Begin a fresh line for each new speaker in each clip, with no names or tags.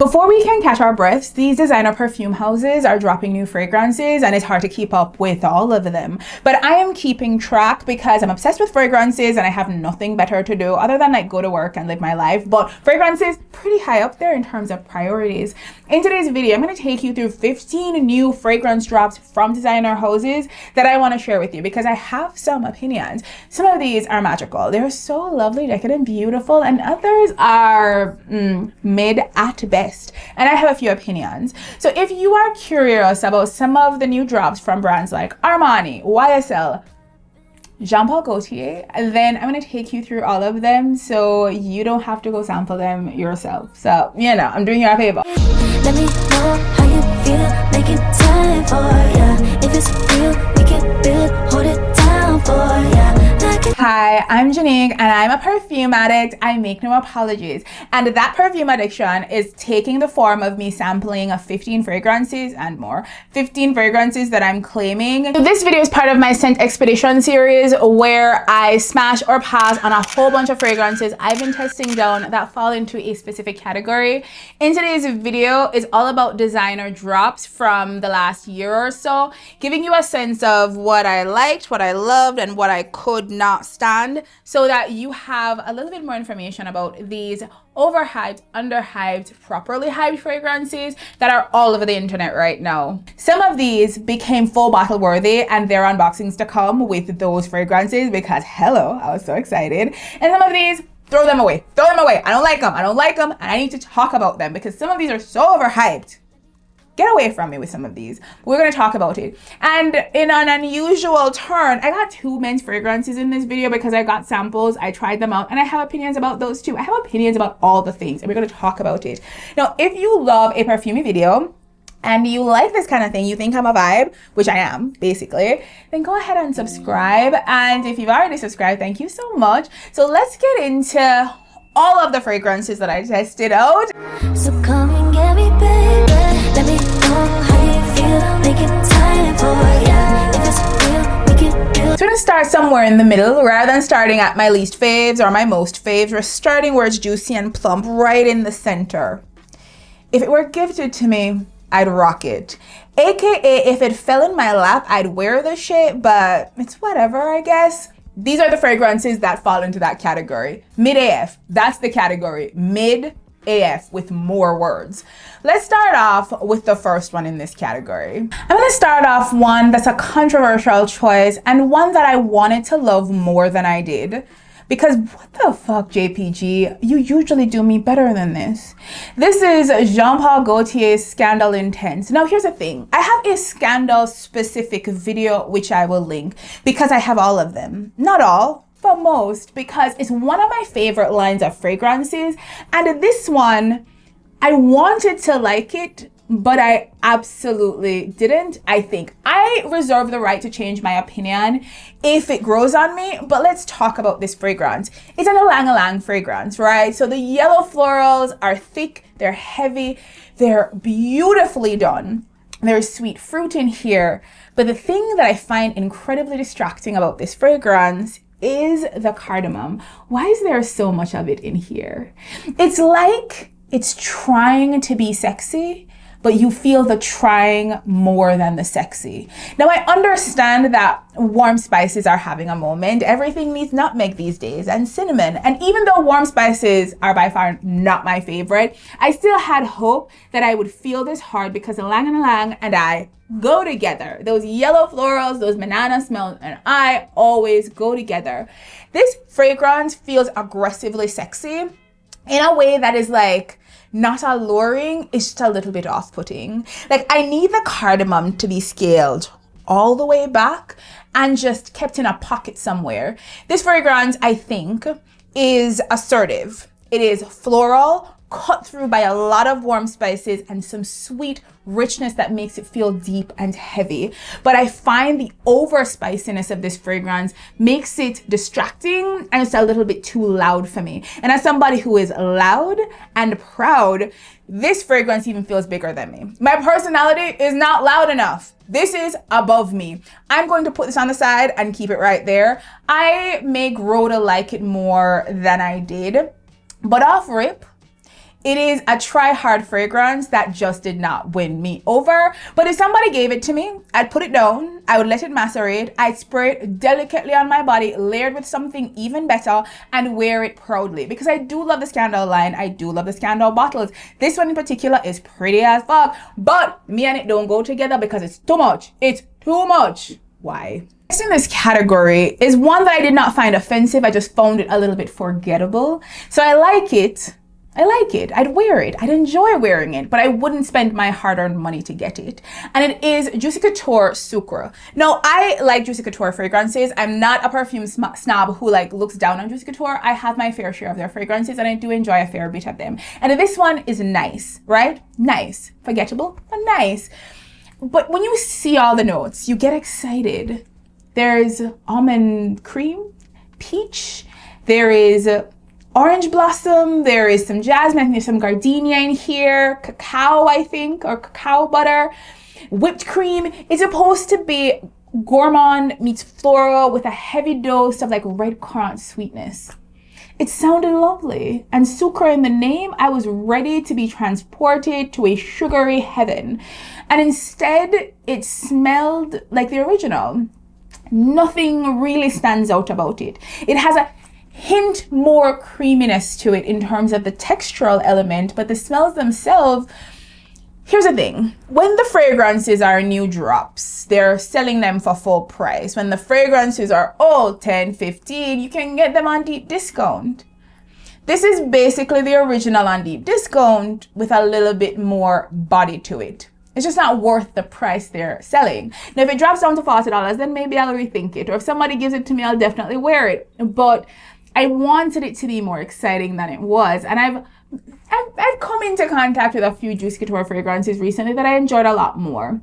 Before we can catch our breaths, these designer perfume houses are dropping new fragrances and it's hard to keep up with all of them. But I am keeping track because I'm obsessed with fragrances and I have nothing better to do other than like go to work and live my life. But fragrances pretty high up there in terms of priorities. In today's video, I'm going to take you through 15 new fragrance drops from designer houses that I want to share with you because I have some opinions. Some of these are magical. They're so lovely, decadent, beautiful, and others are mid at best. And I have a few opinions. So if you are curious about some of the new drops from brands like Armani, YSL, Gaultier, then I'm going to take you through all of them so you don't have to go sample them yourself. So, you know, I'm doing you a favor.
Let me know how you feel, make it time for ya. If it's real, we can build, hold it down for ya.
Hi, I'm Jeanique and I'm a perfume addict. I make no apologies. And that perfume addiction is taking the form of me sampling 15 fragrances and more. 15 fragrances that I'm claiming. So this video is part of my scentXpedition series where I smash or pass on a whole bunch of fragrances I've been testing down that fall into a specific category. In today's video is all about designer drops from the last year or so, giving you a sense of what I liked, what I loved, and what I could not stand, so that you have a little bit more information about these overhyped, underhyped, properly hyped fragrances that are all over the internet right now. Some of these became full bottle worthy and their unboxings to come with those fragrances because hello, I was so excited. And some of these, throw them away. I don't like them and I need to talk about them because some of these are so overhyped. Get away from me with some of these. We're going to talk about it. And in an unusual turn, I got two men's fragrances in this video because I got samples, I tried them out, and I have opinions about those too. I have opinions about all the things, and we're going to talk about it. Now, if you love a perfumey video, and you like this kind of thing, you think I'm a vibe, which I am, basically, then go ahead and subscribe. And if you've already subscribed, thank you so much. So let's get into all of the fragrances that I tested out.
So come and get me, baby. Let me know how you feel, make it time for ya. If it's real, we can build.
So I'm gonna start somewhere in the middle. Rather than starting at my least faves or my most faves, we're starting where it's juicy and plump, right in the center. If it were gifted to me, I'd rock it. AKA, if it fell in my lap, I'd wear the shit, but it's whatever, I guess. These are the fragrances that fall into that category. Mid AF, that's the category. Mid AF with more words. Let's start off with the first one in this category. I'm gonna start off one that's a controversial choice and one that I wanted to love more than I did. Because what the fuck, JPG? You usually do me better than this. This is Gaultier's Scandal Intense. Now here's the thing. I have a Scandal specific video which I will link because I have all of them. Not all, but most, because it's one of my favorite lines of fragrances. And this one, I wanted to like it, but I absolutely didn't. I think I reserve the right to change my opinion if it grows on me, but let's talk about this fragrance. It's an ylang-ylang fragrance, right? So the yellow florals are thick, they're heavy, they're beautifully done. There's sweet fruit in here, but the thing that I find incredibly distracting about this fragrance is the cardamom. Why is there so much of it in here? It's like it's trying to be sexy, but you feel the trying more than the sexy. Now, I understand that warm spices are having a moment. Everything needs nutmeg these days and cinnamon. And even though warm spices are by far not my favorite, I still had hope that I would feel this hard because ylang-ylang and I go together. Those yellow florals, those banana smells, and I always go together. This fragrance feels aggressively sexy in a way that is like, not alluring, it's just a little bit off-putting. Like I need the cardamom to be scaled all the way back and just kept in a pocket somewhere. This fragrance, I think, is assertive. It is floral, cut through by a lot of warm spices and some sweet richness that makes it feel deep and heavy. But I find the over spiciness of this fragrance makes it distracting and it's a little bit too loud for me. And as somebody who is loud and proud, this fragrance even feels bigger than me. My personality is not loud enough. This is above me. I'm going to put this on the side and keep it right there. I may grow to like it more than I did, but off rip, It is a try hard fragrance that just did not win me over. But if somebody gave it to me, I'd put it down, I would let it macerate, I'd spray it delicately on my body, layered with something even better, and wear it proudly. Because I do love the Scandal line, I do love the Scandal bottles. This one in particular is pretty as fuck, but me and it don't go together because it's too much. It's too much. Why? Next in this category is one that I did not find offensive. I just found it a little bit forgettable. So I like it. I'd wear it. I'd enjoy wearing it, but I wouldn't spend my hard-earned money to get it. And it is Juicy Couture Sucre. Now, I like Juicy Couture fragrances. I'm not a perfume snob who like looks down on Juicy Couture. I have my fair share of their fragrances and I do enjoy a fair bit of them. And this one is nice, right? Nice. Forgettable, but nice. But when you see all the notes, you get excited. There's almond cream, peach, there is orange blossom, there is some jasmine, I think there's some gardenia in here, cacao, I think, or cacao butter, whipped cream. It's supposed to be gourmand meets floral with a heavy dose of like red currant sweetness. It sounded lovely. And sucre in the name, I was ready to be transported to a sugary heaven. And instead, it smelled like the original. Nothing really stands out about it. It has a hint more creaminess to it in terms of the textural element, but the smells themselves, here's the thing. When the fragrances are new drops, they're selling them for full price. When the fragrances are old, 10, 15, you can get them on deep discount. This is basically the original on deep discount with a little bit more body to it. It's just not worth the price they're selling. Now, if it drops down to $40, then maybe I'll rethink it. Or if somebody gives it to me, I'll definitely wear it. But I wanted it to be more exciting than it was. And I've come into contact with a few Juicy Couture fragrances recently that I enjoyed a lot more.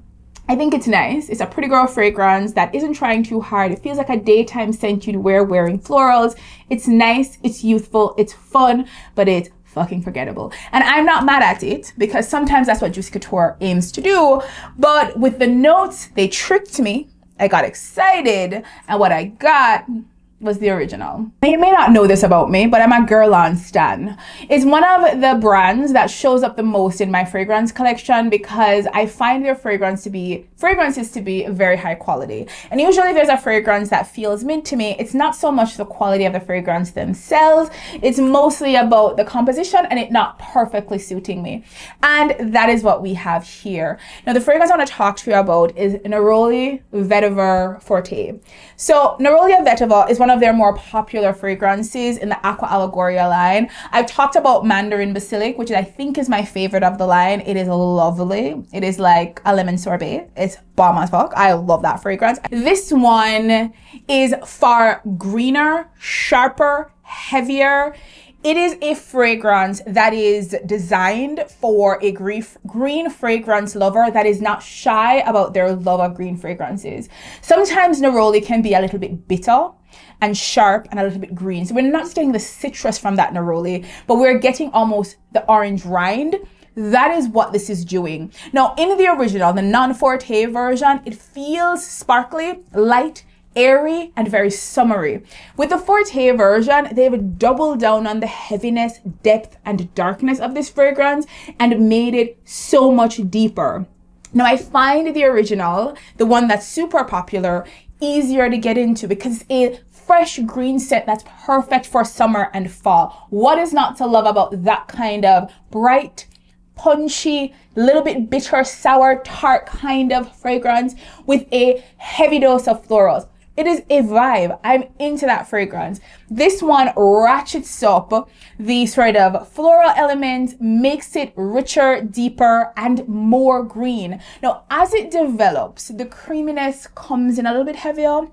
I think it's nice. It's a pretty girl fragrance that isn't trying too hard. It feels like a daytime scent you'd wear wearing florals. It's nice, it's youthful, it's fun, but it's fucking forgettable. And I'm not mad at it because sometimes that's what Juicy Couture aims to do. But with the notes, they tricked me. I got excited, and what I got was the original. You may not know this about me, but I'm a Guerlain stan. It's one of the brands that shows up the most in my fragrance collection because I find their fragrances to be very high quality. And usually there's a fragrance that feels mid to me. It's not so much the quality of the fragrance themselves. It's mostly about the composition and it not perfectly suiting me. And that is what we have here. Now, the fragrance I want to talk to you about is Neroli Vetiver Forte. So Neroli Vetiver is one of their more popular fragrances in the Aqua Allegoria line. I've talked about Mandarin Basilic, which I think is my favorite of the line. It is lovely. It is like a lemon sorbet. It's bomb as fuck. I love that fragrance. This one is far greener, sharper, heavier. It is a fragrance that is designed for a green fragrance lover that is not shy about their love of green fragrances. Sometimes Neroli can be a little bit bitter and sharp and a little bit green. So we're not just getting the citrus from that Neroli, but we're getting almost the orange rind. That is what this is doing. Now, in the original, the non-Forte version, it feels sparkly, light, airy, and very summery. With the Forte version, they've doubled down on the heaviness, depth, and darkness of this fragrance and made it so much deeper. Now, I find the original, the one that's super popular, easier to get into because it's a fresh green scent that's perfect for summer and fall. What is not to love about that kind of bright, punchy, little bit bitter, sour, tart kind of fragrance with a heavy dose of florals? It is a vibe. I'm into that fragrance. This one ratchets up the sort of floral element, makes it richer, deeper, and more green. Now, as it develops, the creaminess comes in a little bit heavier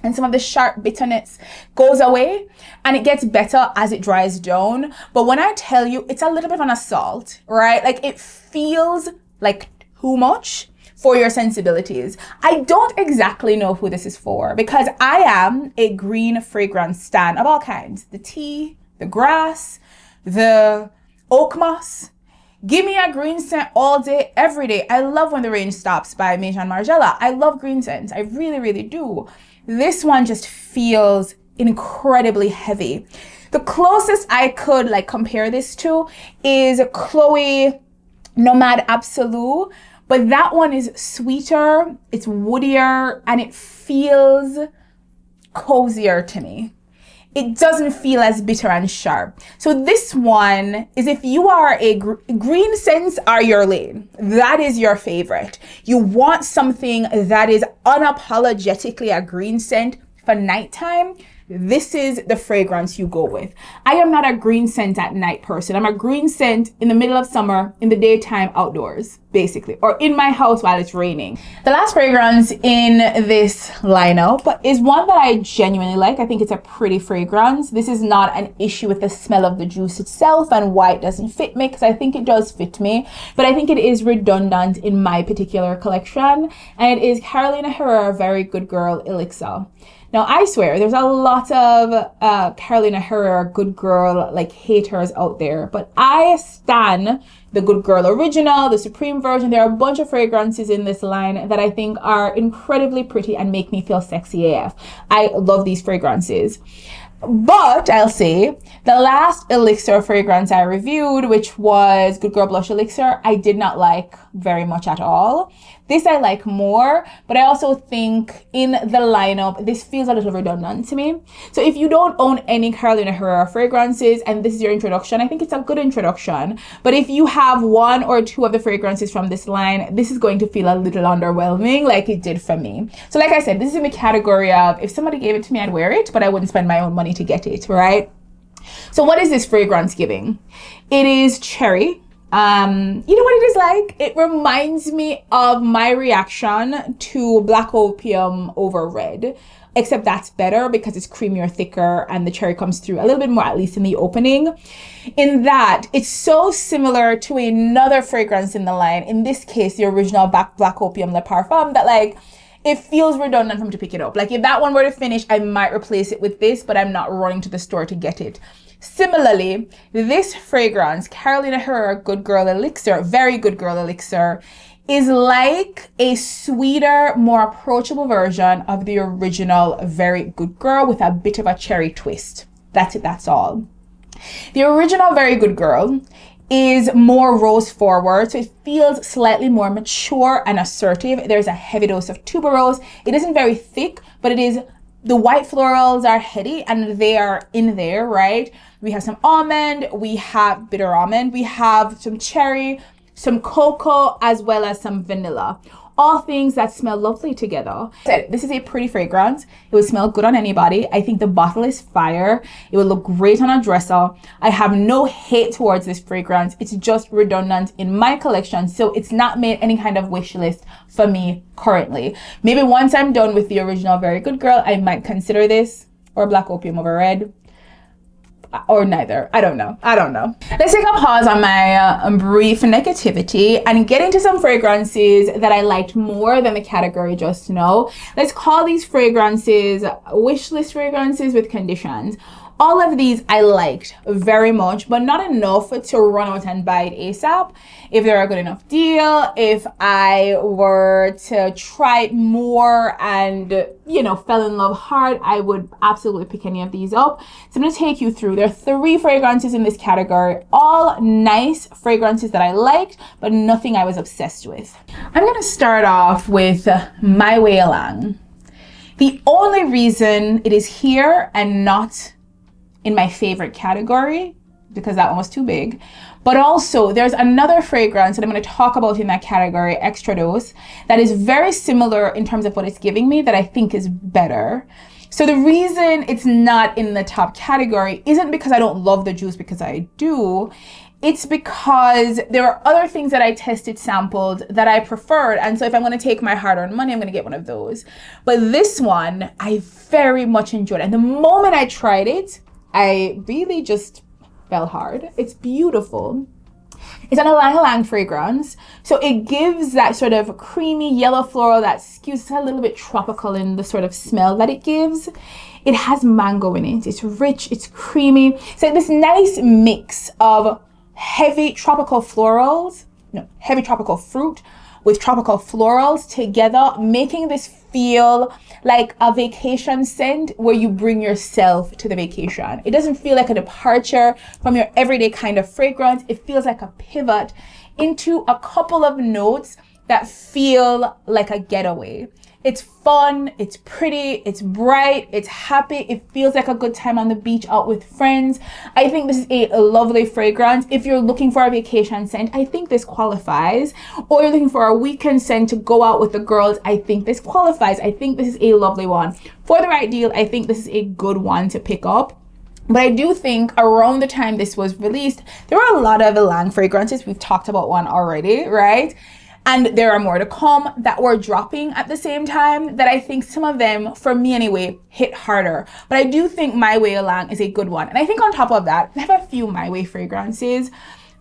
and some of the sharp bitterness goes away and it gets better as it dries down. But when I tell you, it's a little bit of an assault, right? Like it feels like too much for your sensibilities. I don't exactly know who this is for because I am a green fragrance stan of all kinds. The tea, the grass, the oak moss. Give me a green scent all day, every day. I love When the Rain Stops by Maison Margiela. I love green scents. I really, really do. This one just feels incredibly heavy. The closest I could like compare this to is Chloe Nomad Absolute, but that one is sweeter, it's woodier, and it feels cozier to me. It doesn't feel as bitter and sharp. So this one is if you are a green scents are your lane. That is your favorite. You want something that is unapologetically a green scent for nighttime. This is the fragrance you go with. I am not a green scent at night person. I'm a green scent in the middle of summer, in the daytime, outdoors, basically, or in my house while it's raining. The last fragrance in this lineup is one that I genuinely like. I think it's a pretty fragrance. This is not an issue with the smell of the juice itself and why it doesn't fit me, because I think it does fit me, but I think it is redundant in my particular collection, and it is Carolina Herrera Very Good Girl Elixir. Now, I swear, there's a lot of Carolina Herrera Good Girl like haters out there, but I stan the Good Girl Original, the Supreme version. There are a bunch of fragrances in this line that I think are incredibly pretty and make me feel sexy AF. I love these fragrances. But I'll say the last Elixir fragrance I reviewed, which was Good Girl Blush Elixir, I did not like very much at all. This I like more, but I also think in the lineup, this feels a little redundant to me. So if you don't own any Carolina Herrera fragrances and this is your introduction, I think it's a good introduction. But if you have one or two of the fragrances from this line, this is going to feel a little underwhelming like it did for me. So like I said, this is in the category of if somebody gave it to me, I'd wear it, but I wouldn't spend my own money to get it, right? So what is this fragrance giving? It is cherry. You know what it is like? It reminds me of my reaction to Black Opium over Red, except that's better because it's creamier, thicker, and the cherry comes through a little bit more, at least in the opening. In that, it's so similar to another fragrance in the line, in this case, the original Black Opium Le Parfum, that like, it feels redundant for me to pick it up. Like if that one were to finish, I might replace it with this, but I'm not running to the store to get it. Similarly, this fragrance, Carolina Herrera Good Girl Elixir, Very Good Girl Elixir, is like a sweeter, more approachable version of the original Very Good Girl with a bit of a cherry twist. That's it, that's all. The original Very Good Girl is more rose forward, so it feels slightly more mature and assertive. There's a heavy dose of tuberose. It isn't very thick, but it is, the white florals are heady and they are in there, right? We have some almond, we have bitter almond, we have some cherry, some cocoa, as well as some vanilla. All things that smell lovely together. This is a pretty fragrance. It would smell good on anybody. I think the bottle is fire. It would look great on a dresser. I have no hate towards this fragrance. It's just redundant in my collection, so it's not made any kind of wish list for me currently. Maybe once I'm done with the original Very Good Girl, I might consider this, or Black Opium over Red. Or neither. I don't know. Let's take a pause on my brief negativity and get into some fragrances that I liked more than the category just now. Let's call these fragrances wish list fragrances with conditions. All of these I liked very much, but not enough to run out and buy it ASAP. If they're a good enough deal, if I were to try it more and, you know, fell in love hard, I would absolutely pick any of these up. So I'm gonna take you through. There are 3 fragrances in this category, all nice fragrances that I liked, but nothing I was obsessed with. I'm gonna start off with My Way Along. The only reason it is here and not in my favorite category, because that one was too big, but also there's another fragrance that I'm going to talk about in that category, Extra Dose, that is very similar in terms of what it's giving me that I think is better. So the reason it's not in the top category isn't because I don't love the juice, because I do. It's because there are other things that I tested, sampled, that I preferred. And so if I'm going to take my hard-earned money, I'm going to get one of those. But this one, I very much enjoyed. And the moment I tried it, I really just fell hard. It's beautiful. It's an ylang ylang fragrance. So it gives that sort of creamy yellow floral that skews a little bit tropical in the sort of smell that it gives. It has mango in it. It's rich, it's creamy. So this nice mix of heavy tropical fruit with tropical florals together, making this feel like a vacation scent where you bring yourself to the vacation. It doesn't feel like a departure from your everyday kind of fragrance. It feels like a pivot into a couple of notes that feel like a getaway. It's fun, it's pretty, it's bright, it's happy. It feels like a good time on the beach out with friends. I think this is a lovely fragrance. If you're looking for a vacation scent, I think this qualifies. Or you're looking for a weekend scent to go out with the girls, I think this qualifies. I think this is a lovely one. For the right deal, I think this is a good one to pick up. But I do think around the time this was released, there were a lot of Elang fragrances. We've talked about one already, right? And there are more to come that were dropping at the same time that I think some of them, for me anyway, hit harder. But I do think My Way Elang is a good one. And I think on top of that, I have a few My Way fragrances.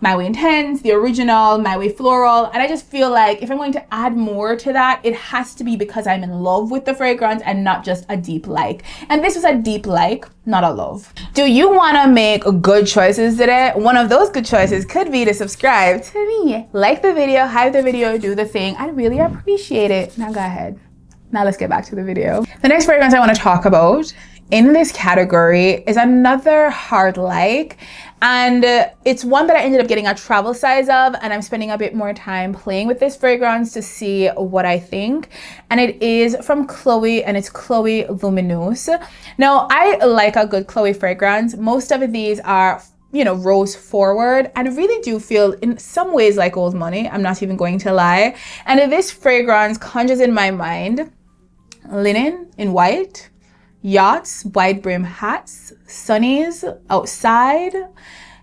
My Way Intense, the original, My Way Floral. And I just feel like if I'm going to add more to that, it has to be because I'm in love with the fragrance and not just a deep like. And this was a deep like, not a love. Do you want to make good choices today? One of those good choices could be to subscribe to me. Like the video, hype the video, do the thing. I'd really appreciate it. Now go ahead. Now let's get back to the video. The next fragrance I want to talk about in this category is another hard like, and it's one that I ended up getting a travel size of, and I'm spending a bit more time playing with this fragrance to see what I think. And it is from Chloe, and it's Chloe Luminous. Now, I like a good Chloe fragrance. Most of these are, you know, rose forward and really do feel in some ways like old money. I'm not even going to lie. And this fragrance conjures in my mind linen in white, yachts, wide brim hats, sunnies, outside,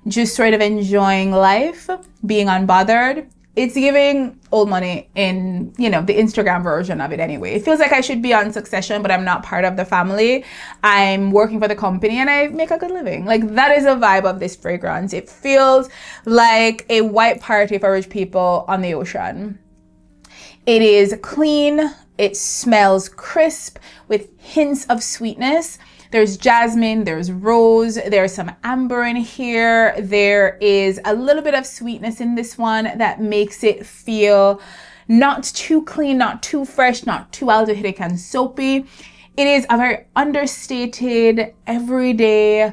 just sort of enjoying life, being unbothered. It's giving old money in, you know, the Instagram version of it anyway. It feels like I should be on Succession, but I'm not part of the family. I'm working for the company and I make a good living. Like, that is a vibe of this fragrance. It feels like a white party for rich people on the ocean. It is clean. It smells crisp with hints of sweetness. There's jasmine, there's rose, there's some amber in here. There is a little bit of sweetness in this one that makes it feel not too clean, not too fresh, not too aldehydic and soapy. It is a very understated, everyday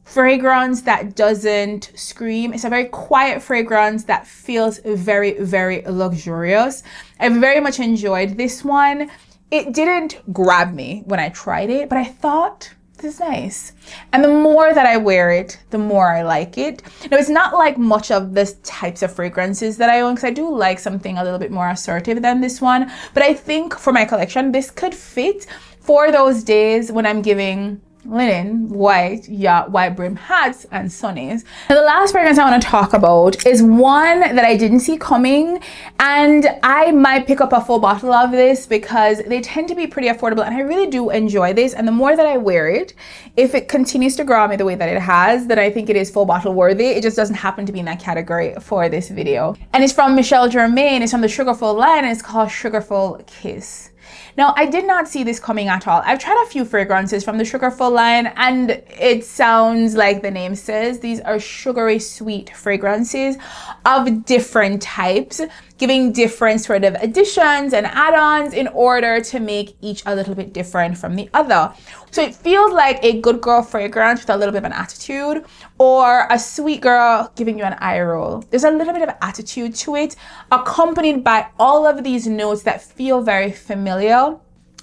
fragrance that doesn't scream. It's a very quiet fragrance that feels very, very luxurious. I very much enjoyed this one. It didn't grab me when I tried it, but I thought, this is nice. And the more that I wear it, the more I like it. Now, it's not like much of the types of fragrances that I own, because I do like something a little bit more assertive than this one. But I think for my collection, this could fit for those days when I'm giving linen, white, yacht, wide brim hats, and sunnies. Now, the last fragrance I want to talk about is one that I didn't see coming, and I might pick up a full bottle of this because they tend to be pretty affordable, and I really do enjoy this. And the more that I wear it, if it continues to grow on me the way that it has, then I think it is full bottle worthy. It just doesn't happen to be in that category for this video. And it's from Michelle Germain. It's from the Sugarful line, and it's called Sugarful Kiss. Now, I did not see this coming at all. I've tried a few fragrances from the Sugarful line, and it sounds like the name says. These are sugary sweet fragrances of different types, giving different sort of additions and add-ons in order to make each a little bit different from the other. So it feels like a good girl fragrance with a little bit of an attitude, or a sweet girl giving you an eye roll. There's a little bit of attitude to it, accompanied by all of these notes that feel very familiar.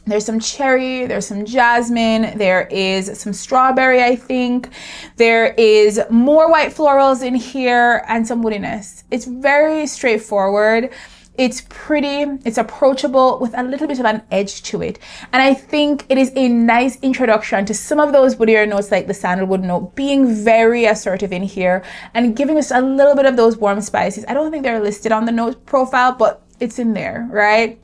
There's some cherry, there's some jasmine, there is some strawberry, I think. There is more white florals in here and some woodiness. It's very straightforward. It's pretty, it's approachable with a little bit of an edge to it. And I think it is a nice introduction to some of those woodier notes, like the sandalwood note, being very assertive in here and giving us a little bit of those warm spices. I don't think they're listed on the note profile, but it's in there, right?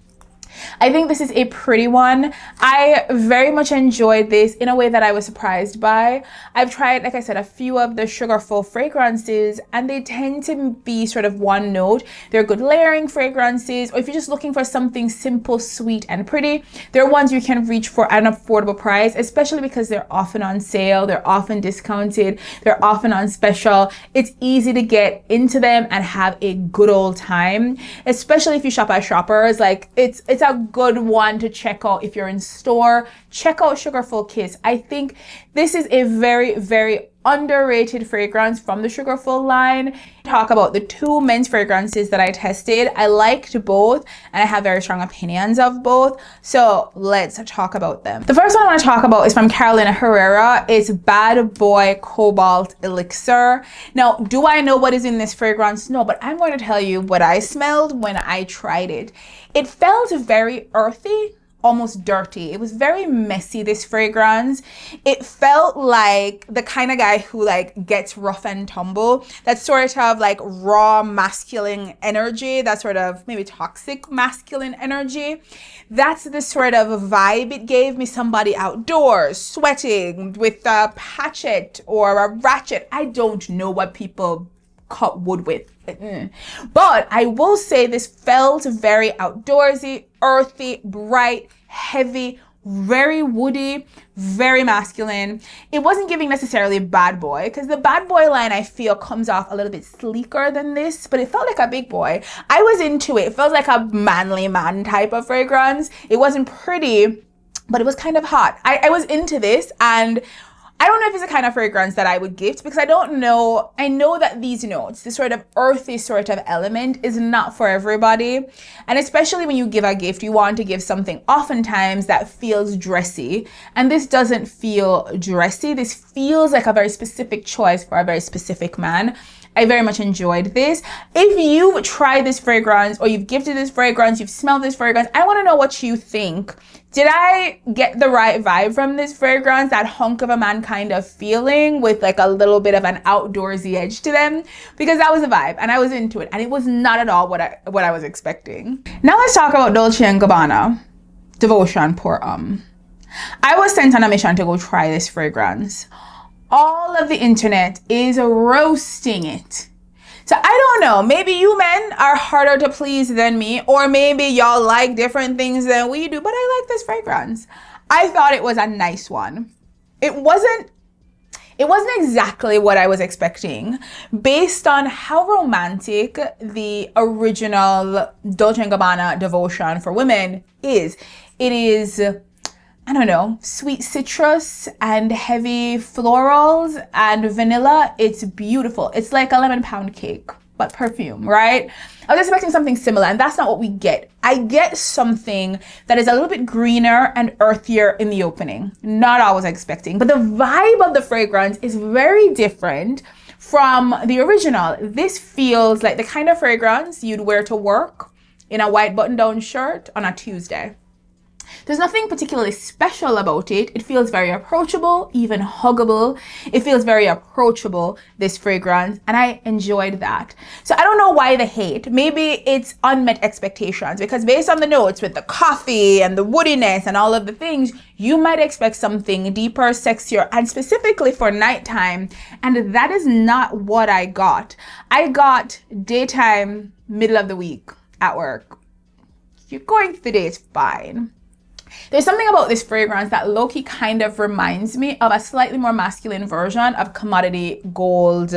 I think this is a pretty one. I very much enjoyed this in a way that I was surprised by. I've tried, like I said, a few of the Sugarful fragrances, and they tend to be sort of one note. They're good layering fragrances, or if you're just looking for something simple, sweet, and pretty, they're ones you can reach for at an affordable price, especially because they're often on sale, they're often discounted, they're often on special. It's easy to get into them and have a good old time, especially if you shop at Shoppers. Like, it's a good one to check out if you're in store. Check out Sugarful Kiss. I think this is a very, very underrated fragrance from the Sugarful line. Talk about the two men's fragrances that I tested. I liked both and I have very strong opinions of both. So let's talk about them. The first one I want to talk about is from Carolina Herrera. It's Bad Boy Cobalt Elixir. Now, do I know what is in this fragrance? No, but I'm going to tell you what I smelled when I tried it. It felt very earthy, almost dirty. It was very messy, this fragrance. It felt like the kind of guy who like gets rough and tumble. That sort of like raw masculine energy, that sort of maybe toxic masculine energy. That's the sort of vibe it gave me. Somebody outdoors, sweating with a hatchet or a ratchet. I don't know what people cut wood with. But I will say this felt very outdoorsy, earthy, bright, heavy, very woody, very masculine. It wasn't giving necessarily bad boy, because the bad boy line I feel comes off a little bit sleeker than this, but it felt like a big boy. I was into it. It felt like a manly man type of fragrance. It wasn't pretty, but it was kind of hot. I was into this, and I don't know if it's the kind of fragrance that I would gift, because I don't know. I know that these notes, this sort of earthy sort of element, is not for everybody. And especially when you give a gift, you want to give something oftentimes that feels dressy. And this doesn't feel dressy. This feels like a very specific choice for a very specific man. I very much enjoyed this. If you've tried this fragrance or you've gifted this fragrance, you've smelled this fragrance, I want to know what you think. Did I get the right vibe from this fragrance? That hunk of a man kind of feeling with like a little bit of an outdoorsy edge to them? Because that was the vibe and I was into it, and it was not at all what I was expecting. Now let's talk about Dolce & Gabbana Devotion Pour Homme. I was sent on a mission to go try this fragrance. All of the internet is roasting it. So I don't know, maybe you men are harder to please than me, or maybe y'all like different things than we do, but I like this fragrance. I thought it was a nice one. It wasn't exactly what I was expecting based on how romantic the original Dolce & Gabbana Devotion for Women is. It is, I don't know, sweet citrus and heavy florals and vanilla. It's beautiful. It's like a lemon pound cake, but perfume, right? I was expecting something similar, and that's not what we get. I get something that is a little bit greener and earthier in the opening. Not all I was expecting, but the vibe of the fragrance is very different from the original. This feels like the kind of fragrance you'd wear to work in a white button-down shirt on a Tuesday. There's nothing particularly special about it. It feels very approachable, even huggable. It feels very approachable, this fragrance, and I enjoyed that. So I don't know why the hate. Maybe it's unmet expectations, because based on the notes with the coffee and the woodiness and all of the things, you might expect something deeper, sexier, and specifically for nighttime, and that is not what I got. I got daytime, middle of the week at work. You're going through the day, it's fine. There's something about this fragrance that low-key kind of reminds me of a slightly more masculine version of Commodity Gold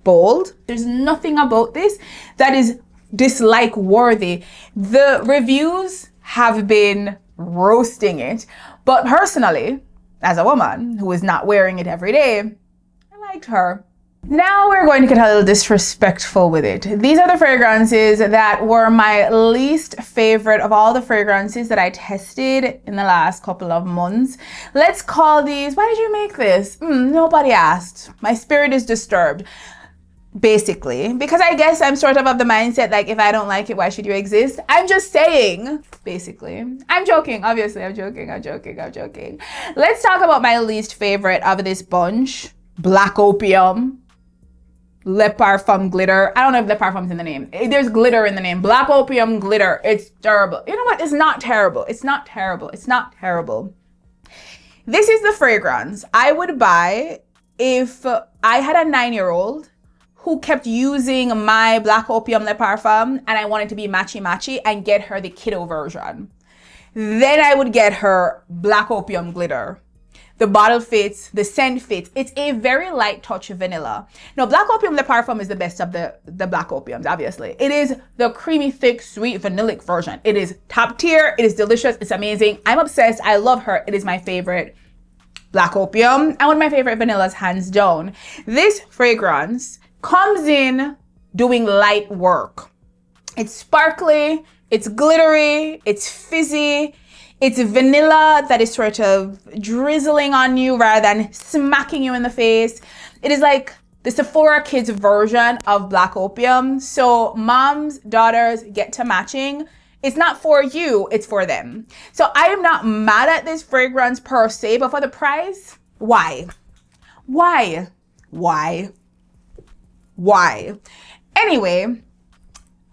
Bold. There's nothing about this that is dislike worthy. The reviews have been roasting it, but personally, as a woman who is not wearing it every day, I liked her. Now we're going to get a little disrespectful with it. These are the fragrances that were my least favorite of all the fragrances that I tested in the last couple of months. Let's call these, why did you make this? Nobody asked. My spirit is disturbed. Basically, because I guess I'm sort of the mindset, like, if I don't like it, why should you exist? I'm just saying, basically. I'm joking, obviously, I'm joking. Let's talk about my least favorite of this bunch. Black Opium. Le Parfum Glitter. I don't know if Le Parfum's in the name. There's glitter in the name. Black Opium Glitter. It's terrible. You know what? It's not terrible. It's not terrible. It's not terrible. This is the fragrance I would buy if I had a 9-year-old who kept using my Black Opium Le Parfum and I wanted to be matchy and get her the kiddo version. Then I would get her Black Opium Glitter. The bottle fits, the scent fits. It's a very light touch of vanilla. Now, Black Opium Le Parfum is the best of the Black Opiums, obviously. It is the creamy, thick, sweet, vanillic version. It is top tier. It is delicious. It's amazing. I'm obsessed. I love her. It is my favorite Black Opium and one of my favorite vanillas, hands down. This fragrance comes in doing light work. It's sparkly, it's glittery, it's fizzy. It's vanilla that is sort of drizzling on you rather than smacking you in the face. It is like the Sephora Kids version of Black Opium. So moms, daughters get to matching. It's not for you, it's for them. So I am not mad at this fragrance per se, but for the price, why? Why? Why? Why? Anyway,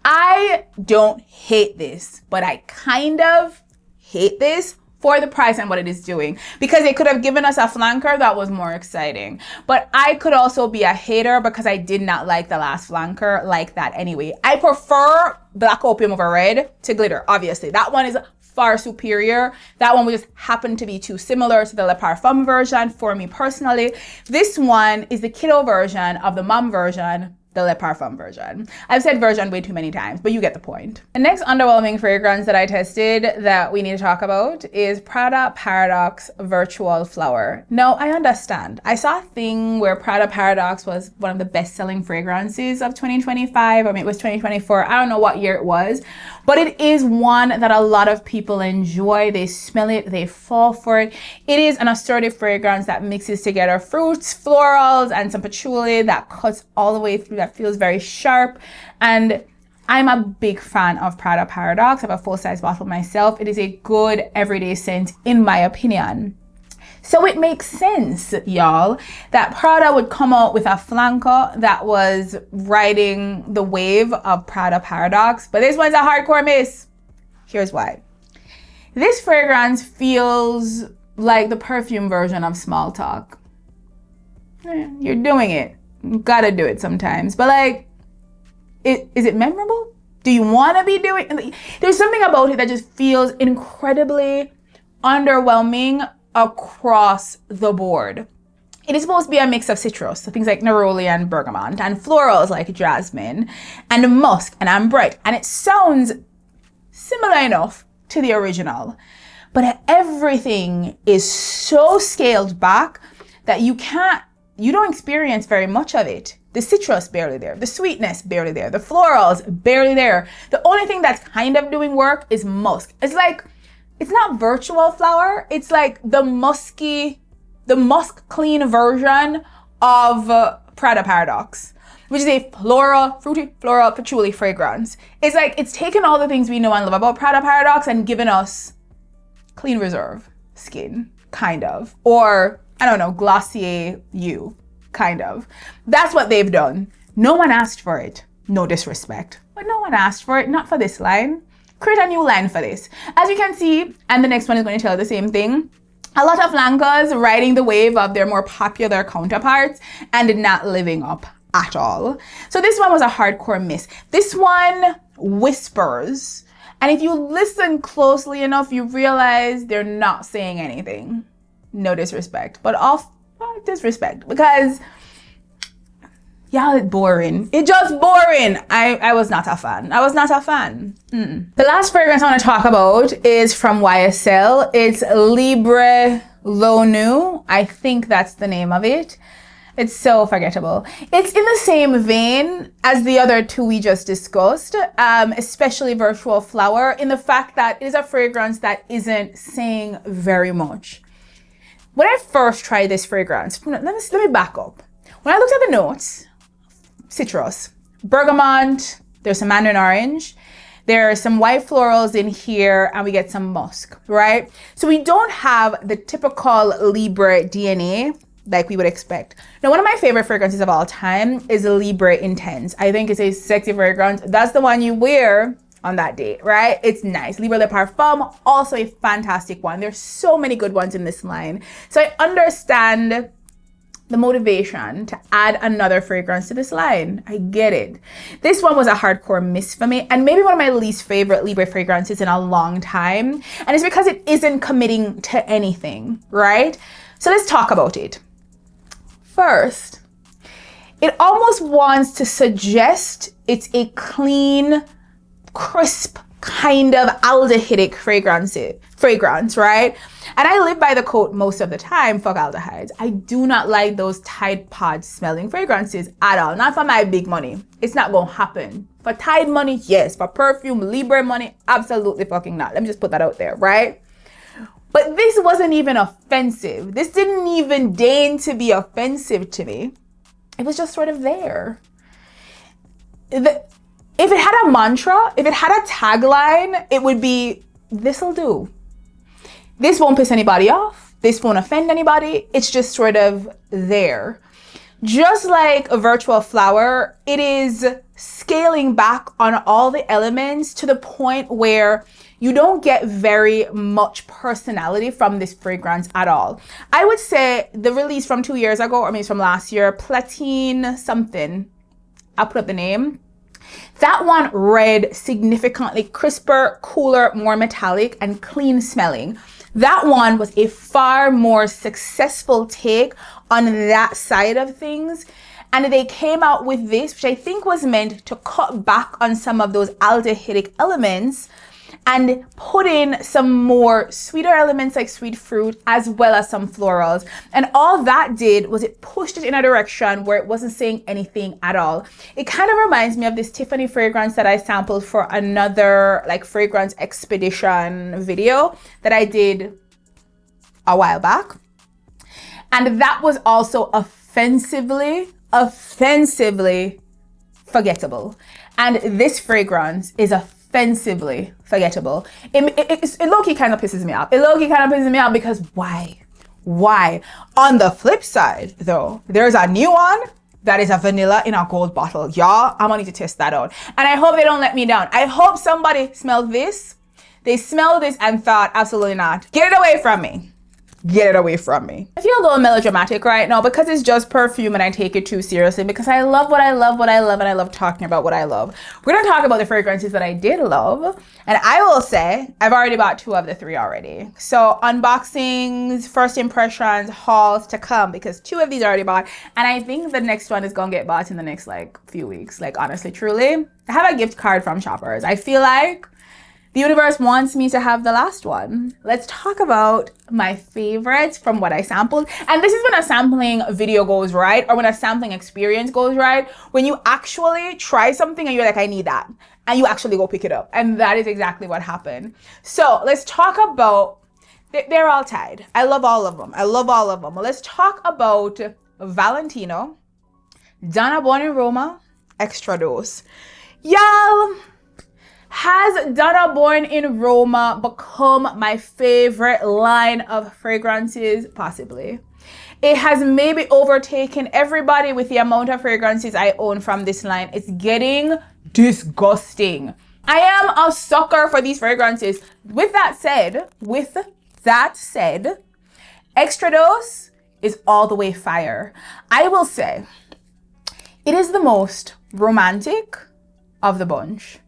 I don't hate this, but I kind of hate this for the price and what it is doing, because they could have given us a flanker that was more exciting. But I could also be a hater because I did not like the last flanker like that anyway. I prefer Black Opium over Red to glitter, obviously. That one is far superior. That one would just happen to be too similar to the Le Parfum version for me personally. This one is the kiddo version of the mom version, the Le Parfum version. I've said version way too many times, but you get the point. The next underwhelming fragrance that I tested that we need to talk about is Prada Paradoxe Virtual Flower. Now, I understand. I saw a thing where Prada Paradoxe was one of the best-selling fragrances of 2025, or maybe it was 2024. I don't know what year it was, but it is one that a lot of people enjoy. They smell it, they fall for it. It is an assertive fragrance that mixes together fruits, florals, and some patchouli that cuts all the way through, that feels very sharp. And I'm a big fan of Prada Paradoxe. I have a full-size bottle myself. It is a good everyday scent in my opinion. So it makes sense, y'all, that Prada would come out with a flanker that was riding the wave of Prada Paradoxe, but this one's a hardcore miss. Here's why. This fragrance feels like the perfume version of Small Talk. You're doing it. You gotta do it sometimes, but like, is it memorable? Do you want to be doing? There's something about it that just feels incredibly underwhelming across the board. It is supposed to be a mix of citrus, so things like neroli and bergamot, and florals like jasmine, and musk and ambrette, and it sounds similar enough to the original, but everything is so scaled back that you don't experience very much of it. The citrus barely there, the sweetness barely there, the florals barely there. The only thing that's kind of doing work is musk. It's like, it's not virtual flower, it's like the musk clean version of Prada Paradoxe, which is a fruity floral patchouli fragrance. It's like, it's taken all the things we know and love about Prada Paradoxe and given us clean reserve skin, kind of, or I don't know, Glossier You, kind of. That's what they've done. No one asked for it. No disrespect, but no one asked for it, not for this line. Create a new line for this. As you can see, and the next one is going to tell you the same thing, a lot of flankers riding the wave of their more popular counterparts and not living up at all. So this one was a hardcore miss. This one whispers, and if you listen closely enough, you realize they're not saying anything. No disrespect, but disrespect, because y'all, it's boring. It's just boring. I was not a fan. I was not a fan. The last fragrance I want to talk about is from YSL. It's Libre L'Eau. I think that's the name of it. It's so forgettable. It's in the same vein as the other two we just discussed, especially Virtual Flower, in the fact that it is a fragrance that isn't saying very much. When I first tried this fragrance, let me back up. When I looked at the notes, citrus, bergamot, there's some mandarin orange, there are some white florals in here, and we get some musk, right? So we don't have the typical Libre DNA like we would expect. Now, one of my favorite fragrances of all time is Libre Intense. I think it's a sexy fragrance. That's the one you wear on that date, right? It's nice. Libre Le Parfum, also a fantastic one. There's so many good ones in this line. So I understand the motivation to add another fragrance to this line. I get it. This one was a hardcore miss for me, and maybe one of my least favorite Libre fragrances in a long time. And it's because it isn't committing to anything, right? So let's talk about it. First, it almost wants to suggest it's a clean, crisp kind of aldehydic fragrance, right? And I live by the quote most of the time, fuck aldehydes. I do not like those Tide Pod smelling fragrances at all. Not for my big money. It's not gonna happen. For Tide money, yes. For perfume, Libre money, absolutely fucking not. Let me just put that out there, right? But this wasn't even offensive. This didn't even deign to be offensive to me. It was just sort of there. If it had a mantra, if it had a tagline, it would be, this'll do. This won't piss anybody off. This won't offend anybody. It's just sort of there. Just like a virtual flower, it is scaling back on all the elements to the point where you don't get very much personality from this fragrance at all. I would say the release from 2 years ago, or maybe it's from last year, Platine something, I'll put up the name. That one read significantly crisper, cooler, more metallic, and clean smelling. That one was a far more successful take on that side of things. And they came out with this, which I think was meant to cut back on some of those aldehydic elements and put in some more sweeter elements like sweet fruit, as well as some florals. And all that did was it pushed it in a direction where it wasn't saying anything at all. It kind of reminds me of this Tiffany fragrance that I sampled for another like scentXpedition video that I did a while back. And that was also offensively forgettable. And this fragrance is offensively forgettable. It low-key kind of pisses me off. It low-key kind of pisses me off because why? On the flip side, though, there's a new one that is a vanilla in a gold bottle. Y'all, I'm gonna need to test that out. And I hope they don't let me down. I hope somebody smelled this. They smelled this and thought, absolutely not. Get it away from me. Get it away from me. I feel a little melodramatic right now because it's just perfume and I take it too seriously because I love what I love, and I love talking about what I love. We're gonna talk about the fragrances that I did love, and I will say I've already bought 2 of the 3 already. So unboxings, first impressions, hauls to come because 2 of these are already bought, and I think the next one is gonna get bought in the next like few weeks. Like honestly, truly, I have a gift card from shoppers. I feel like the universe wants me to have the last one. Let's talk about my favorites from what I sampled. And this is when a sampling video goes right, or when a sampling experience goes right, when you actually try something and you're like, I need that. And you actually go pick it up. And that is exactly what happened. So let's talk about, they're all tied. I love all of them. Let's talk about Valentino, Donna Born in Roma, Extra Dose. Y'all, has Donna Born in Roma become my favorite line of fragrances? Possibly. It has maybe overtaken everybody with the amount of fragrances I own from this line. It's getting disgusting. I am a sucker for these fragrances. With that said, Extra Dose is all the way fire. I will say, it is the most romantic of the bunch.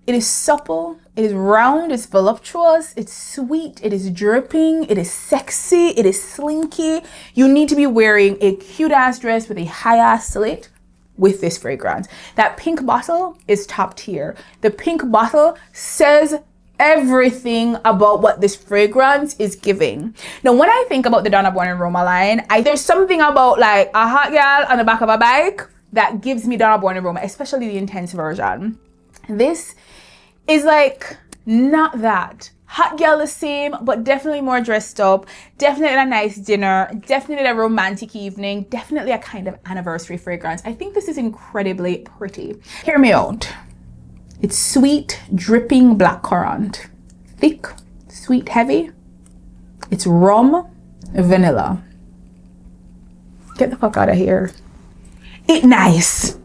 It is supple, it is round, it's voluptuous, it's sweet, it is dripping, it is sexy, it is slinky. You need to be wearing a cute ass dress with a high ass slit with this fragrance. That pink bottle is top tier. The pink bottle says everything about what this fragrance is giving. Now, when I think about the Donna Born in Roma line, there's something about like a hot girl on the back of a bike that gives me Donna Born in Roma, especially the intense version. This is like not that. Hot girl the same, but definitely more dressed up. Definitely a nice dinner. Definitely a romantic evening. Definitely a kind of anniversary fragrance. I think this is incredibly pretty. Hear me out. It's sweet, dripping blackcurrant. Thick, sweet, heavy. It's rum, vanilla. Get the fuck out of here. It nice.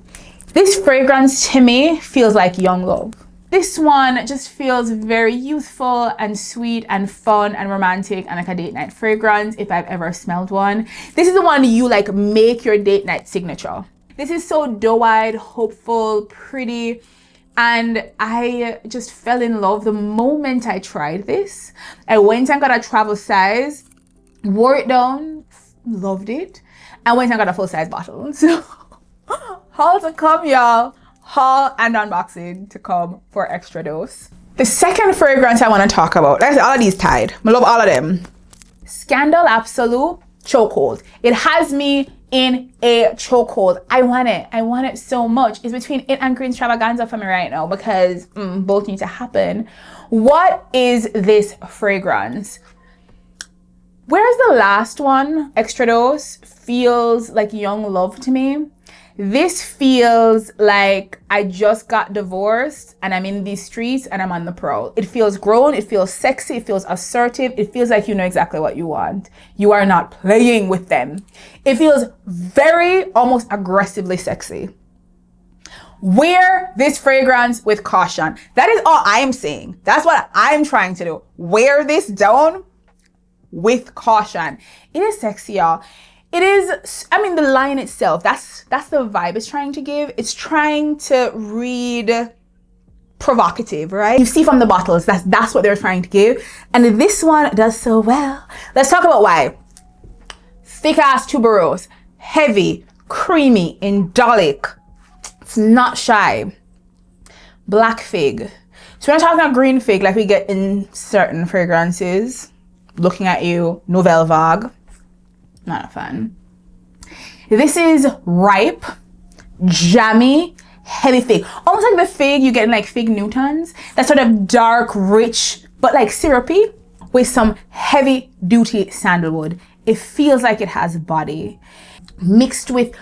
This fragrance to me feels like young love. This one just feels very youthful and sweet and fun and romantic and like a date night fragrance if I've ever smelled one. This is the one you like make your date night signature. This is so doe-eyed, hopeful, pretty, and I just fell in love the moment I tried this. I went and got a travel size Wore it down, loved it, and went and got a full-size bottle. So haul to come, y'all. Haul and unboxing to come for extra dose. The second fragrance I want to talk about, all of these tied. I love all of them. Scandal Absolute Chokehold. It has me in a chokehold. I want it. I want it so much. It's between it and Green Extravaganza for me right now because both need to happen. What is this fragrance? Whereas the last one, Extra Dose, feels like young love to me. This feels like I just got divorced and I'm in these streets and I'm on the prowl. It feels grown, it feels sexy, it feels assertive, it feels like you know exactly what you want. You are not playing with them. It feels very, almost aggressively sexy. Wear this fragrance with caution. That is all I am saying. That's what I'm trying to do. Wear this down with caution. It is sexy, y'all. It is, I mean, the line itself, that's the vibe it's trying to give. It's trying to read provocative, right? You see from the bottles, that's what they're trying to give. And this one does so well. Let's talk about why. Thick ass tuberose, heavy, creamy, indolic. It's not shy. Black fig. So we're not talking about green fig like we get in certain fragrances. Looking at you, Nouvelle Vague. Not a fan. This is ripe, jammy, heavy fig. Almost like the fig you get in like Fig Newtons. That sort of dark, rich, but like syrupy with some heavy duty sandalwood. It feels like it has body. Mixed with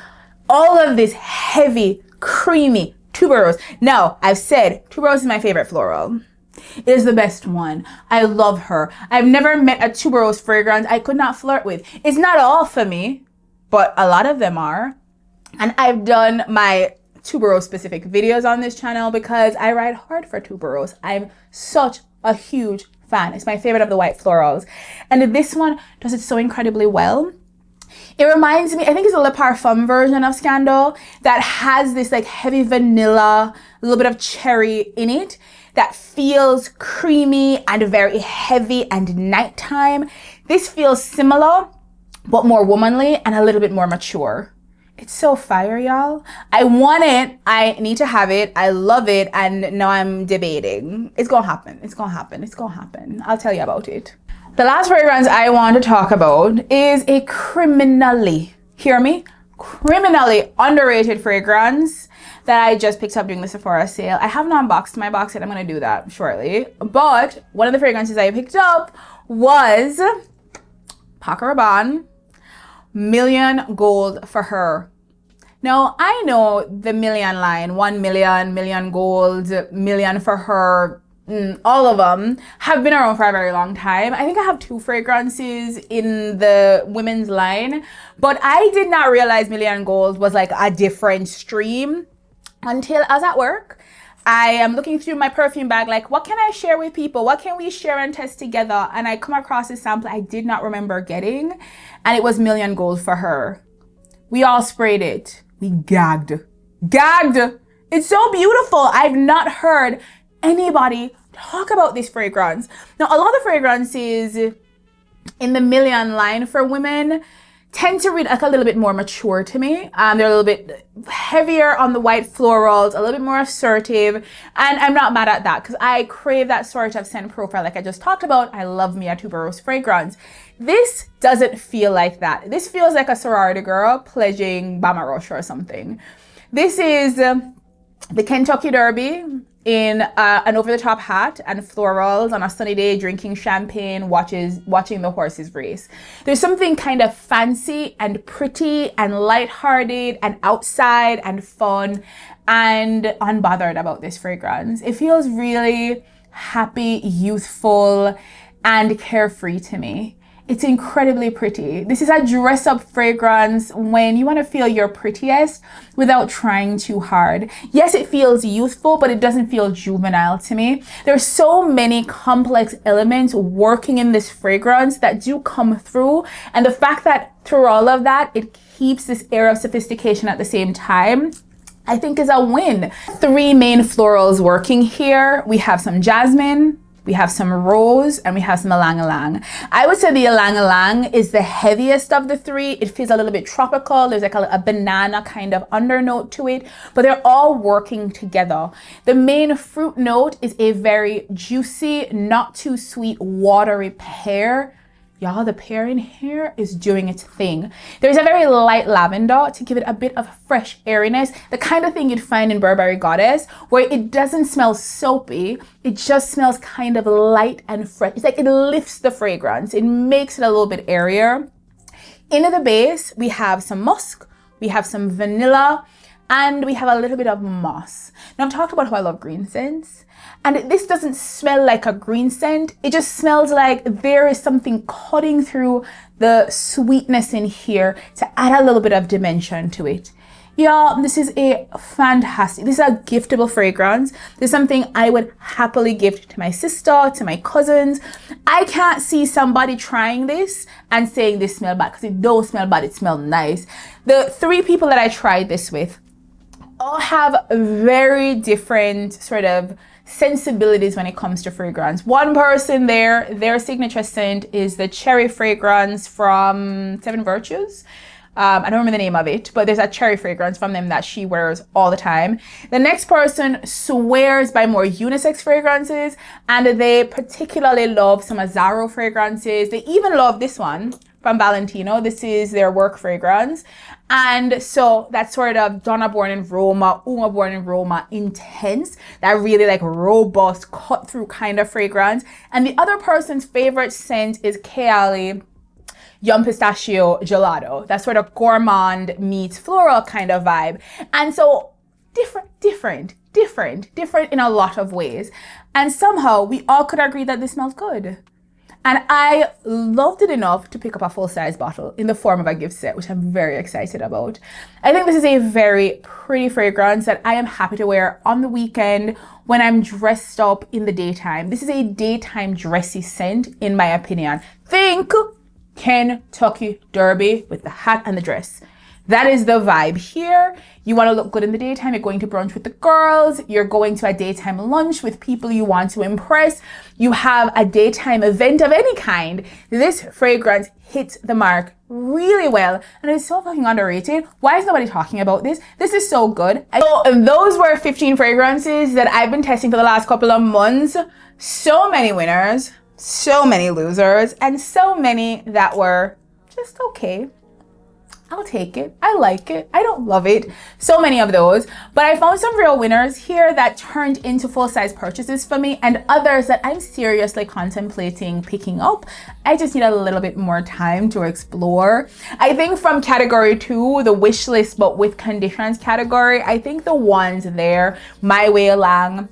all of this heavy, creamy tuberose. Now, I've said tuberose is my favorite floral. It is the best one. I love her. I've never met a tuberose fragrance I could not flirt with. It's not all for me, but a lot of them are. And I've done my tuberose specific videos on this channel because I ride hard for tuberose. I'm such a huge fan. It's my favorite of the white florals. And this one does it so incredibly well. It reminds me, I think it's a Le Parfum version of Scandal that has this like heavy vanilla, a little bit of cherry in it that feels creamy and very heavy and nighttime. This feels similar, but more womanly and a little bit more mature. It's so fire, y'all. I want it. I need to have it. I love it. And now I'm debating. It's gonna happen. It's gonna happen. It's gonna happen. I'll tell you about it. The last fragrance I want to talk about is a criminally, hear me? Criminally underrated fragrance that I just picked up during the Sephora sale. I haven't unboxed my box yet. I'm going to do that shortly. But one of the fragrances I picked up was Paco Rabanne Million Gold for Her. Now, I know the Million line, 1 million, Million Gold, Million for Her, all of them have been around for a very long time. I think I have 2 fragrances in the women's line, but I did not realize Million Gold was like a different stream until I was at work. I am looking through my perfume bag like, what can I share with people? What can we share and test together? And I come across a sample I did not remember getting, and it was Million Gold for Her. We all sprayed it. We gagged. Gagged! It's so beautiful. I've not heard anybody talk about this fragrance. Now, a lot of fragrances in the Million line for women tend to read like a little bit more mature to me. They're a little bit heavier on the white florals, a little bit more assertive, and I'm not mad at that because I crave that sort of scent profile like I just talked about. I love me a tuberose fragrance. This doesn't feel like that. This feels like a sorority girl pledging Bama Rush or something. This is the Kentucky Derby in an over-the-top hat and florals on a sunny day, drinking champagne, watching the horses race. There's something kind of fancy and pretty and lighthearted and outside and fun and unbothered about this fragrance. It feels really happy, youthful, and carefree to me. It's incredibly pretty. This is a dress-up fragrance when you want to feel your prettiest without trying too hard. Yes, it feels youthful, but it doesn't feel juvenile to me. There's so many complex elements working in this fragrance that do come through. And the fact that through all of that, it keeps this air of sophistication at the same time, I think is a win. 3 main florals working here. We have some jasmine, we have some rose, and we have some ylang ylang. I would say the ylang ylang is the heaviest of the three. It feels a little bit tropical. There's like a banana kind of undernote to it, but they're all working together. The main fruit note is a very juicy, not too sweet, watery pear. Y'all, the pear in here is doing its thing. There's a very light lavender to give it a bit of fresh airiness, the kind of thing you'd find in Burberry Goddess, where it doesn't smell soapy, it just smells kind of light and fresh. It's like it lifts the fragrance, it makes it a little bit airier. Into the base, we have some musk, we have some vanilla, and we have a little bit of moss. Now, I've talked about how I love green scents, and this doesn't smell like a green scent. It just smells like there is something cutting through the sweetness in here to add a little bit of dimension to it. Y'all, this is a fantastic, this is a giftable fragrance. This is something I would happily gift to my sister, to my cousins. I can't see somebody trying this and saying this smells bad, because it don't smell bad, it smells nice. The 3 people that I tried this with all have very different sort of sensibilities when it comes to fragrance. One person there, their signature scent is the cherry fragrance from Seven Virtues. I don't remember the name of it, but there's a cherry fragrance from them that she wears all the time. The next person swears by more unisex fragrances, and they particularly love some Azzaro fragrances. They even love this one from Valentino. This is their work fragrance. And so that sort of Donna born in Roma, Uma born in Roma, intense, that really like robust, cut through kind of fragrance. And the other person's favorite scent is Keali Yum Pistachio Gelato. That sort of gourmand meets floral kind of vibe. And so different in a lot of ways. And somehow we all could agree that this smells good. And I loved it enough to pick up a full-size bottle in the form of a gift set, which I'm very excited about. I think this is a very pretty fragrance that I am happy to wear on the weekend when I'm dressed up in the daytime. This is a daytime dressy scent, in my opinion. Think Kentucky Derby with the hat and the dress. That is the vibe here. You want to look good in the daytime. You're going to brunch with the girls. You're going to a daytime lunch with people you want to impress. You have a daytime event of any kind. This fragrance hits the mark really well, and it's so fucking underrated. Why is nobody talking about this? This is so good. So those were 15 fragrances that I've been testing for the last couple of months. So many winners, so many losers, and so many that were just okay. I'll take it. I like it. I don't love it. So many of those. But I found some real winners here that turned into full-size purchases for me, and others that I'm seriously contemplating picking up. I just need a little bit more time to explore. I think from category 2, the wish list but with conditions category, I think the ones there, My Way Along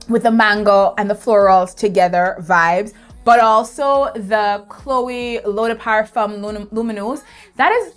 with the mango and the florals together vibes, but also the Chloe L'Eau de Parfum Lumineuse, that is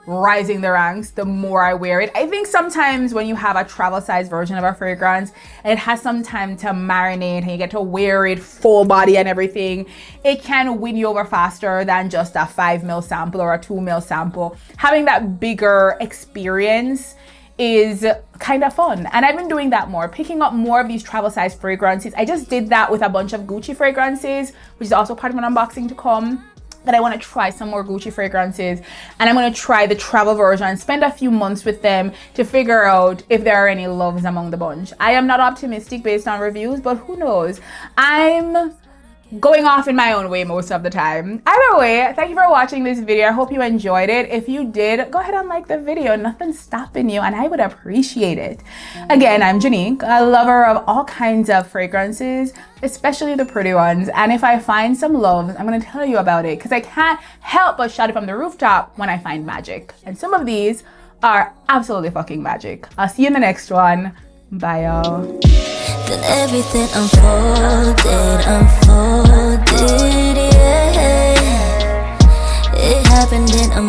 rising the ranks the more I wear it. I think sometimes when you have a travel size version of a fragrance and it has some time to marinate and you get to wear it full body and everything, it can win you over faster than just a 5 ml sample or a 2 ml sample. Having that bigger experience is kind of fun, and I've been doing that more, picking up more of these travel size fragrances. I just did that with a bunch of Gucci fragrances, which is also part of an unboxing to come. That I want to try some more Gucci fragrances, and I'm going to try the travel version and spend a few months with them to figure out if there are any loves among the bunch. I am not optimistic based on reviews, but who knows? I'm going off in my own way most of the time. Either way, thank you for watching this video. I hope you enjoyed it. If you did, go ahead and like the video. Nothing's stopping you, and I would appreciate it. Again, I'm Jeanique, a lover of all kinds of fragrances, especially the pretty ones. And if I find some loves, I'm going to tell you about it, because I can't help but shout it from the rooftop when I find magic. And some of these are absolutely fucking magic. I'll see you in the next one. Bye, y'all.
Then everything unfolded, yeah. It happened in a